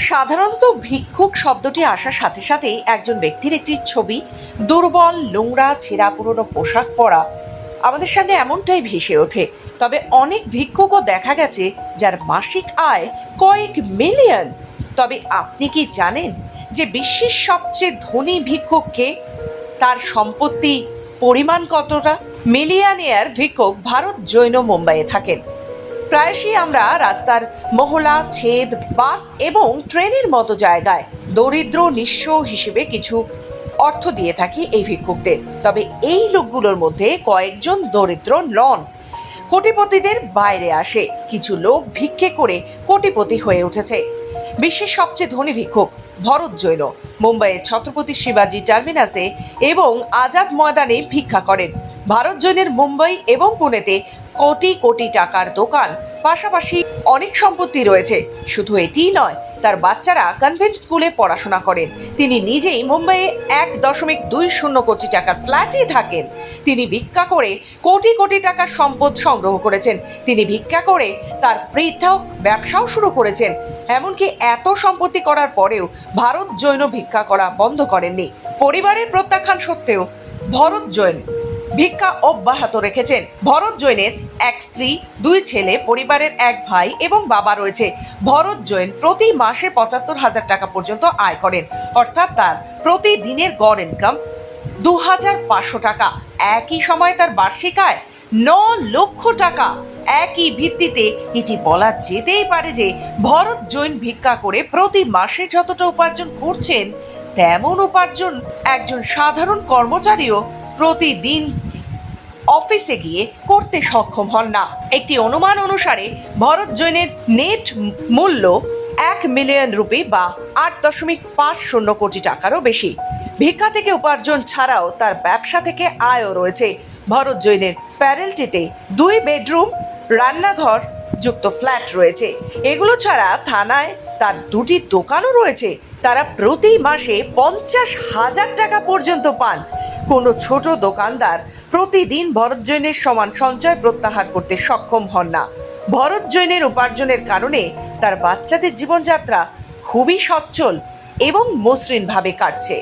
সাধারণত ভিক্ষুক শব্দটি আসার সাথে সাথেই একজন ব্যক্তির একটি ছবি, দুর্বল, নোংরা, ছেঁড়া পুরনো পোশাক পরা আমাদের সামনে এমনটাই ভেসে ওঠে। তবে অনেক ভিক্ষুকও দেখা গেছে যার মাসিক আয় কয়েক মিলিয়ন। তবে আপনি কি জানেন যে বিশ্বের সবচেয়ে ধনী ভিক্ষুক কে? তার সম্পত্তি পরিমাণ কতটা? মিলিয়নিয়ার ভিক্ষুক ভারত জৈন মুম্বাইয়ে থাকেন। প্রায়শই আমরা রাস্তার মহলা, ছেদ, বাস এবং ট্রেনের মতো জায়গায় দরিদ্র নিঃস্ব হিসেবে কিছু অর্থ দিয়ে থাকি এই ভিক্ষুকদের। তবে এই লোকগুলোর মধ্যে কয়েকজন দরিদ্র নন, কোটিপতিদের বাইরে আসে। কিছু লোক ভিক্ষে করে কোটিপতি হয়ে উঠেছে। বিশ্বের সবচেয়ে ধনী ভিক্ষুক ভরত জৈন মুম্বাইয়ের ছত্রপতি শিবাজি টার্মিনাসে এবং আজাদ ময়দানে ভিক্ষা করেন। ভারত জৈনের মুম্বাই এবং পুনেতে কোটি কোটি টাকার দোকান, পাশাপাশি অনেক সম্পত্তি রয়েছে। শুধু এটিই নয়, তার বাচ্চারা কনভেন্ট স্কুলে পড়াশোনা করেন। তিনি নিজেই মুম্বাইয়ে 1.20 কোটি টাকার ফ্ল্যাটে থাকেন। তিনি ভিক্ষা করে কোটি কোটি টাকার সম্পদ সংগ্রহ করেছেন। তিনি ভিক্ষা করে তার পৃথক ব্যবসাও শুরু করেছেন। এমনকি এত সম্পত্তি করার পরেও ভারত জৈন ভিক্ষা করা বন্ধ করেননি। পরিবারের প্রত্যাখ্যান সত্ত্বেও ভরত জৈন ভিক্ষা অব্যাহত রেখেছেন। ভরত জৈনের এক স্ত্রী, 2 ছেলে, পরিবারের এক ভাই এবং বাবা রয়েছে। ভরত জৈন প্রতি মাসে 75,000 টাকা পর্যন্ত আয় করেন, অর্থাৎ তার প্রতিদিনের গড় ইনকাম 2,500 টাকা। একই সময় তার বার্ষিক আয় 9 লক্ষ টাকা। একই ভিত্তিতে এটি বলা যেতেই পারে যে ভরত জৈন ভিক্ষা করে প্রতি মাসে যতটা উপার্জন করছেন, তেমন উপার্জন একজন সাধারণ কর্মচারীও প্রতিদিন অফিসে গিয়ে করতে সক্ষম হন না। একটি অনুমান অনুসারে ভরত জৈনের নেট মূল্য 1 মিলিয়ন রুপি বা 8.50 কোটি টাকারও বেশি। ভিক্ষা থেকে উপার্জন ছাড়াও তার ব্যবসা থেকে আয়ও রয়েছে। ভরত জৈনের প্যারেলটিতে 2 বেডরুম, রান্নাঘর যুক্ত ফ্ল্যাট রয়েছে। এগুলো ছাড়া থানায় তার 2টি দোকানও রয়েছে। তারা প্রতি মাসে 50,000 টাকা পর্যন্ত পান। কোনো ছোট দোকানদার প্রতিদিন ভরত জৈনের সমান সঞ্চয় প্রত্যাহার করতে সক্ষম হন না। ভরত জৈনের উপার্জনের কারণে তার বাচ্চাদের জীবনযাত্রা খুবই সচ্ছল এবং মসৃণভাবে কাটছে।